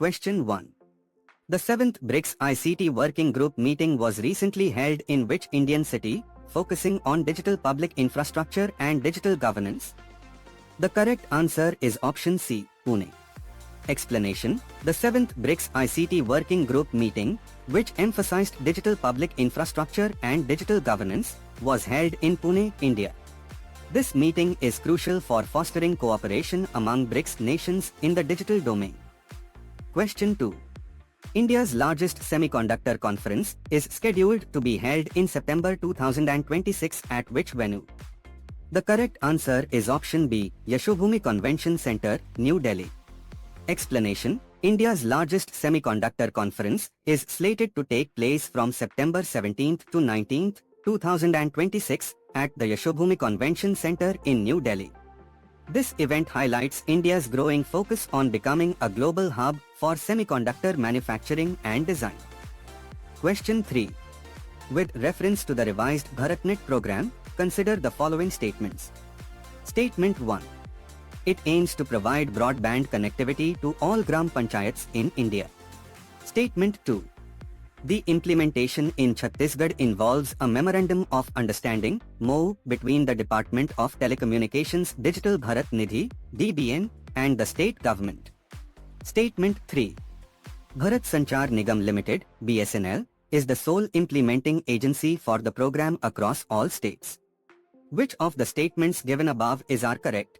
Question 1. The 7th BRICS ICT Working Group meeting was recently held in which Indian city, focusing on digital public infrastructure and digital governance? The correct answer is option C, Pune. Explanation: the 7th BRICS ICT Working Group meeting, which emphasized digital public infrastructure and digital governance, was held in Pune, India. This meeting is crucial for fostering cooperation among BRICS nations in the digital domain. Question 2. India's largest semiconductor conference is scheduled to be held in September 2026 at which venue? The correct answer is option B, Yashobhoomi Convention Center, New Delhi. Explanation: India's largest semiconductor conference is slated to take place from September 17th to 19th, 2026 at the Yashobhoomi Convention Center in New Delhi. This event highlights India's growing focus on becoming a global hub for semiconductor manufacturing and design. Question 3. With reference to the revised BharatNet program, consider the following statements. Statement 1. It aims to provide broadband connectivity to all Gram Panchayats in India. Statement 2. The implementation in Chhattisgarh involves a Memorandum of Understanding (MoU) between the Department of Telecommunications Digital Bharat Nidhi (DBN) and the state government. Statement 3. Bharat Sanchar Nigam Limited (BSNL) is the sole implementing agency for the program across all states. Which of the statements given above is correct?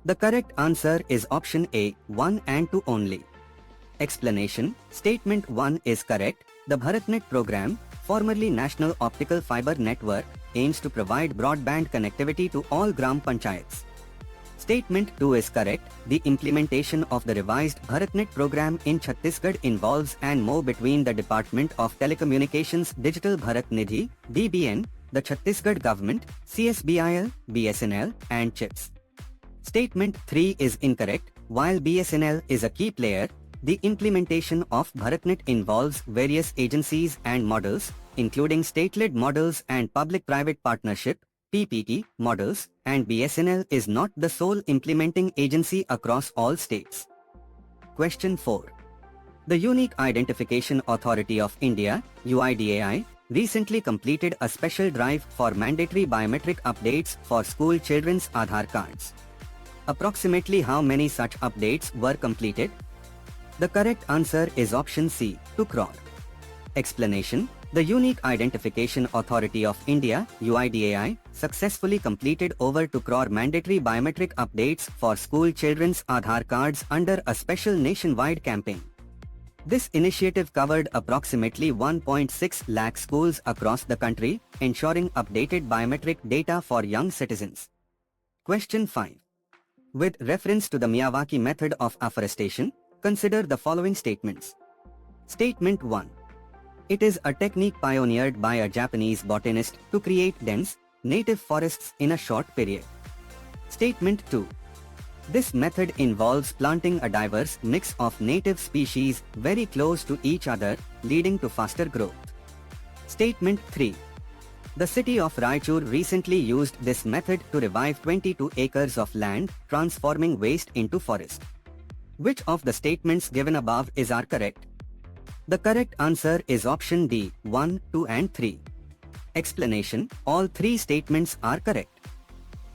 The correct answer is option A, 1 and 2 only. Explanation: Statement 1 is correct. The BharatNet program, formerly National Optical Fiber Network, aims to provide broadband connectivity to all Gram Panchayats. Statement 2 is correct. The implementation of the revised BharatNet program in Chhattisgarh involves an MoU between the Department of Telecommunications Digital Bharat Nidhi (DBN), the Chhattisgarh government, CSBIL, BSNL, and CHIPS. Statement 3 is incorrect. While BSNL is a key player, the implementation of BharatNet involves various agencies and models, including state-led models and public-private partnership (PPP) models, and BSNL is not the sole implementing agency across all states. Question 4. The Unique Identification Authority of India (UIDAI) recently completed a special drive for mandatory biometric updates for school children's Aadhaar cards. Approximately how many such updates were completed? The correct answer is option C, 2 crore. Explanation: the Unique Identification Authority of India (UIDAI) successfully completed over 2 crore mandatory biometric updates for school children's Aadhaar cards under a special nationwide campaign. This initiative covered approximately 1.6 lakh schools across the country, ensuring updated biometric data for young citizens. Question 5. With reference to the Miyawaki method of afforestation, consider the following statements. Statement 1. It is a technique pioneered by a Japanese botanist to create dense, native forests in a short period. Statement 2. This method involves planting a diverse mix of native species very close to each other, leading to faster growth. Statement 3. The city of Raichur recently used this method to revive 22 acres of land, transforming waste into forest. Which of the statements given above is correct? The correct answer is option D, 1, 2 and 3. Explanation: all 3 statements are correct.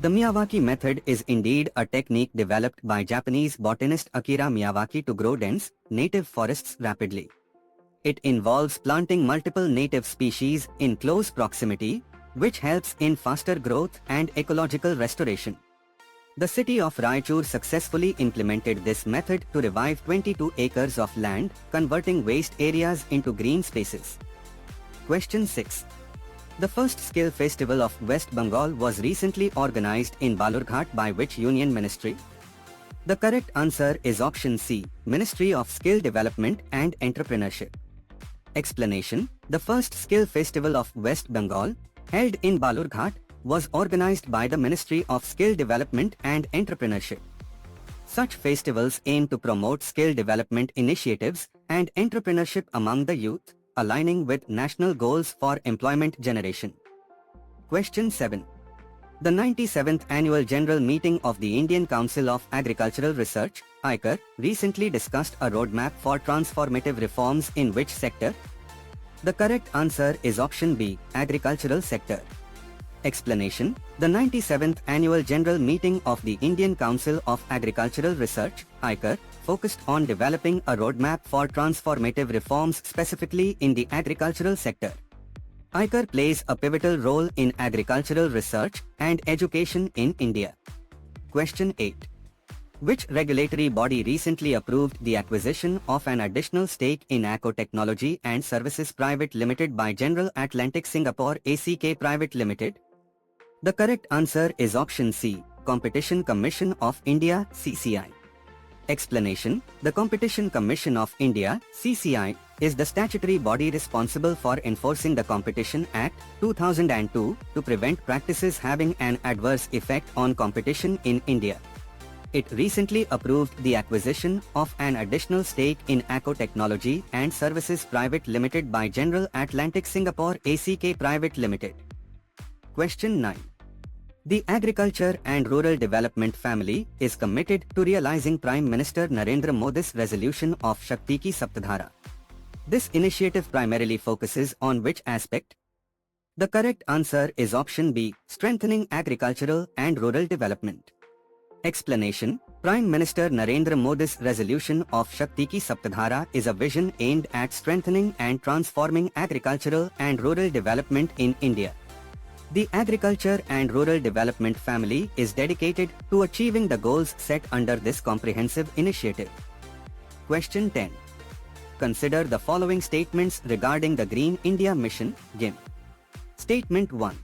The Miyawaki method is indeed a technique developed by Japanese botanist Akira Miyawaki to grow dense, native forests rapidly. It involves planting multiple native species in close proximity, which helps in faster growth and ecological restoration. The city of Raichur successfully implemented this method to revive 22 acres of land, converting waste areas into green spaces. Question 6. The first skill festival of West Bengal was recently organized in Balurghat by which union ministry? The correct answer is option C, Ministry of Skill Development and Entrepreneurship. Explanation: the first skill festival of West Bengal, held in Balurghat, was organized by the Ministry of Skill Development and Entrepreneurship. Such festivals aim to promote skill development initiatives and entrepreneurship among the youth, aligning with national goals for employment generation. Question 7. The 97th Annual General Meeting of the Indian Council of Agricultural Research, ICAR, recently discussed a roadmap for transformative reforms in which sector? The correct answer is option B, agricultural sector. Explanation: the 97th Annual General Meeting of the Indian Council of Agricultural Research, ICAR, focused on developing a roadmap for transformative reforms specifically in the agricultural sector. ICAR plays a pivotal role in agricultural research and education in India. Question 8. Which regulatory body recently approved the acquisition of an additional stake in ACO Technology and Services Private Limited by General Atlantic Singapore ACK Private Limited? The correct answer is option C, Competition Commission of India (CCI). Explanation: the Competition Commission of India (CCI) is the statutory body responsible for enforcing the Competition Act 2002 to prevent practices having an adverse effect on competition in India. It recently approved the acquisition of an additional stake in ACO Technology and Services Private Limited by General Atlantic Singapore ACK Private Limited. Question 9. The Agriculture and Rural Development family is committed to realizing Prime Minister Narendra Modi's resolution of Shakti Ki Saptadhara. This initiative primarily focuses on which aspect? The correct answer is option B, strengthening agricultural and rural development. Explanation: Prime Minister Narendra Modi's resolution of Shakti Ki Saptadhara is a vision aimed at strengthening and transforming agricultural and rural development in India. The Agriculture and Rural Development family is dedicated to achieving the goals set under this comprehensive initiative. Question 10. Consider the following statements regarding the Green India Mission, GIM. Statement 1.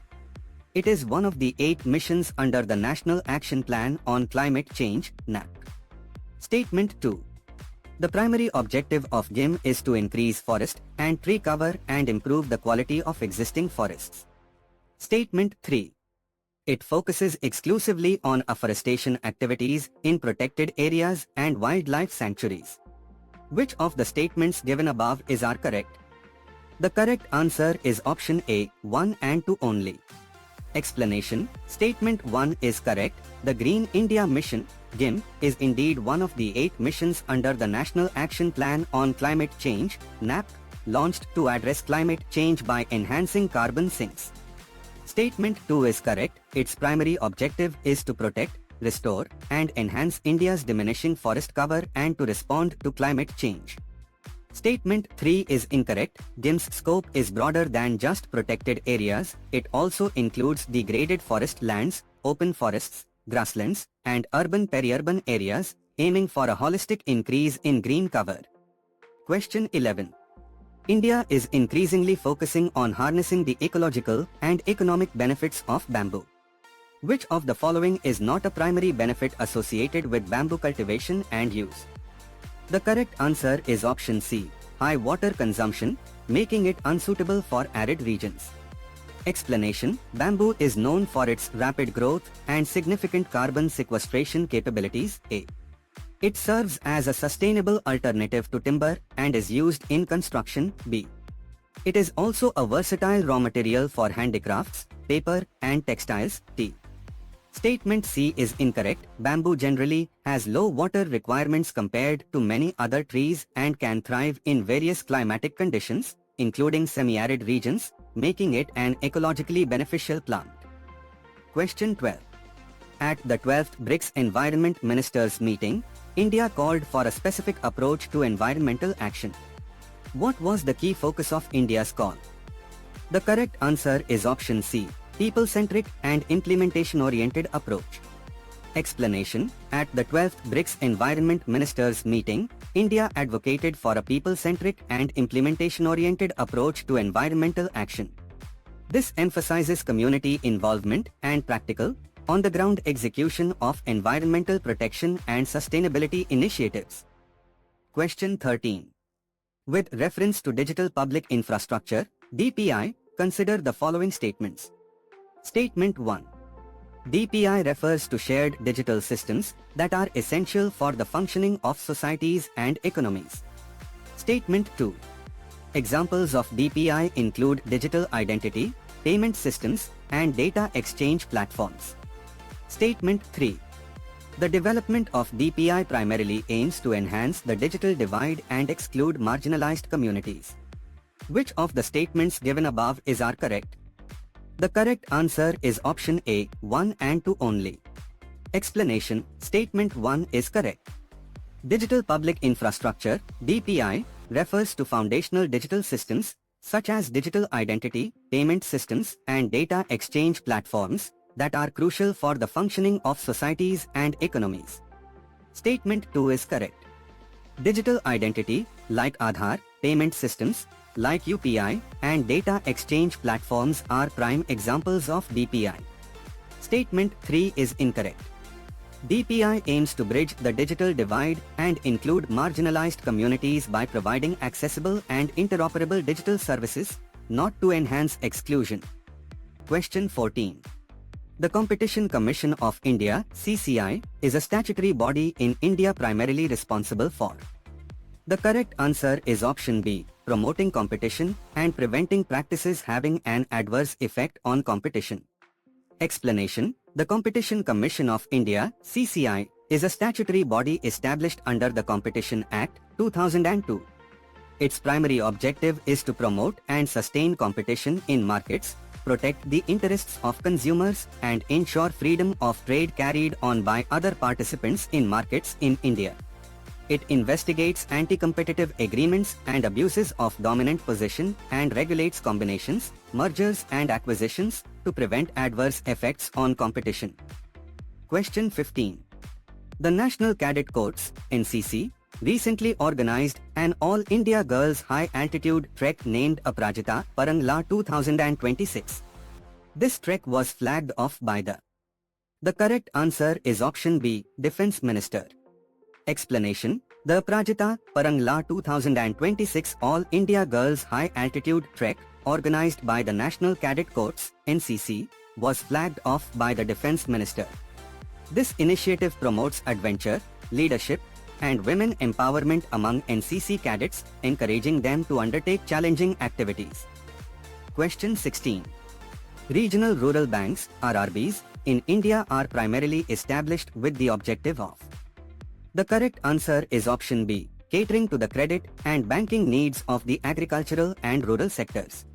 It is one of the 8 missions under the National Action Plan on Climate Change, NAP. Statement 2. The primary objective of GIM is to increase forest and tree cover and improve the quality of existing forests. Statement 3. It focuses exclusively on afforestation activities in protected areas and wildlife sanctuaries. Which of the statements given above are correct? The correct answer is option A, 1 and 2 only. Explanation: Statement 1 is correct. The Green India Mission, GIM, is indeed one of the 8 missions under the National Action Plan on Climate Change, NAP, launched to address climate change by enhancing carbon sinks. Statement 2 is correct. Its primary objective is to protect, restore, and enhance India's diminishing forest cover and to respond to climate change. Statement 3 is incorrect. GIM's scope is broader than just protected areas. It also includes degraded forest lands, open forests, grasslands, and urban peri-urban areas, aiming for a holistic increase in green cover. Question 11. India is increasingly focusing on harnessing the ecological and economic benefits of bamboo. Which of the following is not a primary benefit associated with bamboo cultivation and use? The correct answer is option C, high water consumption, making it unsuitable for arid regions. Explanation: Bamboo is known for its rapid growth and significant carbon sequestration capabilities. A. It serves as a sustainable alternative to timber and is used in construction. B. It is also a versatile raw material for handicrafts, paper, and textiles. D. Statement C is incorrect. Bamboo generally has low water requirements compared to many other trees and can thrive in various climatic conditions, including semi-arid regions, making it an ecologically beneficial plant. Question 12. At the 12th BRICS Environment Ministers meeting, India called for a specific approach to environmental action. What was the key focus of India's call? The correct answer is option C, people-centric and implementation-oriented approach. Explanation: At the 12th BRICS Environment Ministers meeting, India advocated for a people-centric and implementation-oriented approach to environmental action. This emphasizes community involvement and practical, on-the-ground execution of environmental protection and sustainability initiatives. Question 13. With reference to digital public infrastructure, DPI, consider the following statements. Statement 1. DPI refers to shared digital systems that are essential for the functioning of societies and economies. Statement 2. Examples of DPI include digital identity, payment systems, and data exchange platforms. Statement 3. The development of DPI primarily aims to enhance the digital divide and exclude marginalized communities. Which of the statements given above are correct? The correct answer is option A, 1 and 2 only. Explanation: Statement 1 is correct. Digital Public Infrastructure, DPI, refers to foundational digital systems, such as digital identity, payment systems, and data exchange platforms, that are crucial for the functioning of societies and economies. Statement 2 is correct. Digital identity, like Aadhaar, payment systems, like UPI, and data exchange platforms are prime examples of DPI. Statement 3 is incorrect. DPI aims to bridge the digital divide and include marginalized communities by providing accessible and interoperable digital services, not to enhance exclusion. Question 14. The Competition Commission of India (CCI) is a statutory body in India primarily responsible for. The correct answer is option B, promoting competition and preventing practices having an adverse effect on competition. Explanation: The Competition Commission of India (CCI) is a statutory body established under the Competition Act, 2002. Its primary objective is to promote and sustain competition in markets, protect the interests of consumers, and ensure freedom of trade carried on by other participants in markets in India. It investigates anti-competitive agreements and abuses of dominant position and regulates combinations, mergers and acquisitions to prevent adverse effects on competition. Question 15. The National Cadet Corps, NCC, recently organized an All-India Girls High Altitude Trek named Aparajita Parangla 2026. This trek was flagged off by the. The correct answer is option B, Defence Minister. Explanation: The Aparajita Parangla 2026 All-India Girls High Altitude Trek, organized by the National Cadet Corps, NCC, was flagged off by the Defence Minister. This initiative promotes adventure, leadership, and women empowerment among NCC cadets, encouraging them to undertake challenging activities. Question 16. Regional rural banks, RRBs, in India are primarily established with the objective of. The correct answer is option B, catering to the credit and banking needs of the agricultural and rural sectors.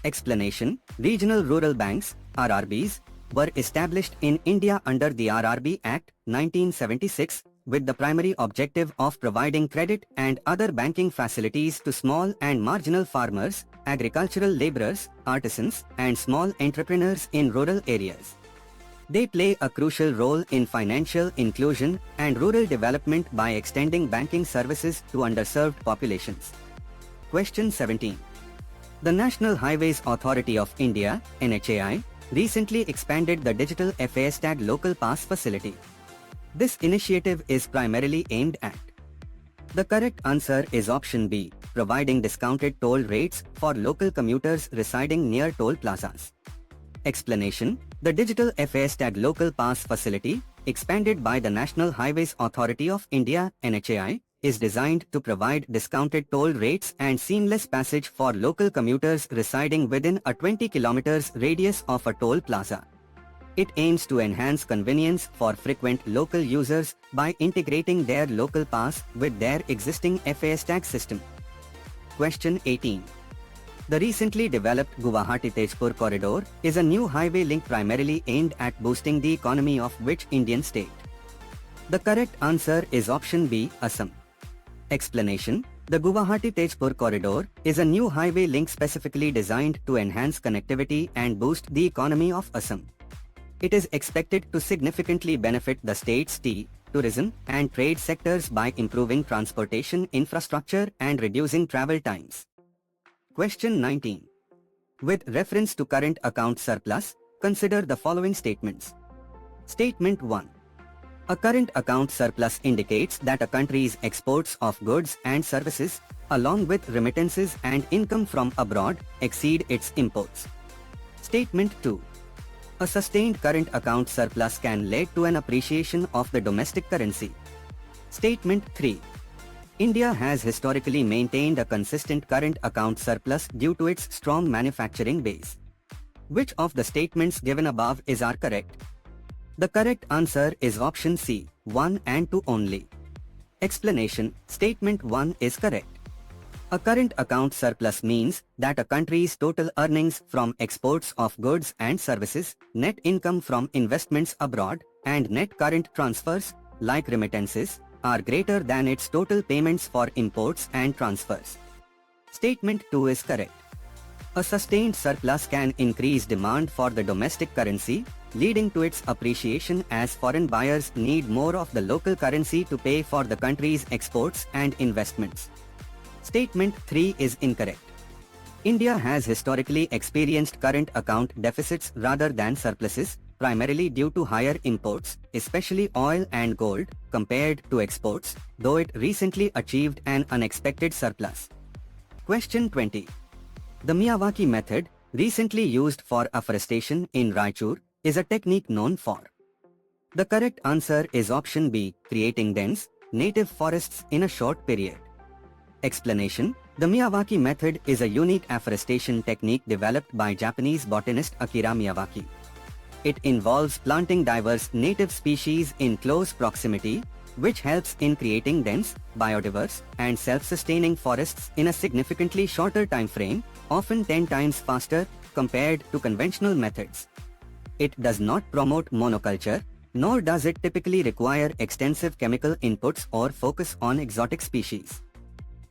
Explanation: Regional rural banks, RRBs, were established in India under the RRB Act, 1976, with the primary objective of providing credit and other banking facilities to small and marginal farmers, agricultural laborers, artisans, and small entrepreneurs in rural areas. They play a crucial role in financial inclusion and rural development by extending banking services to underserved populations. Question 17. The National Highways Authority of India, NHAI, recently expanded the Digital AFCAT Local Pass facility. This initiative is primarily aimed at. The correct answer is option B, providing discounted toll rates for local commuters residing near toll plazas. Explanation: The Digital AFCAT Local Pass facility, expanded by the National Highways Authority of India, NHAI, is designed to provide discounted toll rates and seamless passage for local commuters residing within a 20 km radius of a toll plaza. It aims to enhance convenience for frequent local users by integrating their local pass with their existing AFCAT system. Question 18. The recently developed Guwahati-Tezpur corridor is a new highway link primarily aimed at boosting the economy of which Indian state? The correct answer is option B, Assam. Explanation: The Guwahati-Tezpur corridor is a new highway link specifically designed to enhance connectivity and boost the economy of Assam. It is expected to significantly benefit the state's tea, tourism, and trade sectors by improving transportation infrastructure and reducing travel times. Question 19. With reference to current account surplus, consider the following statements. Statement 1. A current account surplus indicates that a country's exports of goods and services, along with remittances and income from abroad, exceed its imports. Statement 2. A sustained current account surplus can lead to an appreciation of the domestic currency. Statement 3. India has historically maintained a consistent current account surplus due to its strong manufacturing base. Which of the statements given above are correct? The correct answer is option C, 1 and 2 only. Explanation: Statement 1 is correct. A current account surplus means that a country's total earnings from exports of goods and services, net income from investments abroad, and net current transfers, like remittances, are greater than its total payments for imports and transfers. Statement 2 is correct. A sustained surplus can increase demand for the domestic currency, leading to its appreciation as foreign buyers need more of the local currency to pay for the country's exports and investments. Statement 3 is incorrect. India has historically experienced current account deficits rather than surpluses, primarily due to higher imports, especially oil and gold, compared to exports, though it recently achieved an unexpected surplus. Question 20. The Miyawaki method, recently used for afforestation in Raichur, is a technique known for. The correct answer is option B, creating dense, native forests in a short period. Explanation: The Miyawaki method is a unique afforestation technique developed by Japanese botanist Akira Miyawaki. It involves planting diverse native species in close proximity, which helps in creating dense, biodiverse, and self-sustaining forests in a significantly shorter time frame, often 10 times faster compared to conventional methods. It does not promote monoculture, nor does it typically require extensive chemical inputs or focus on exotic species.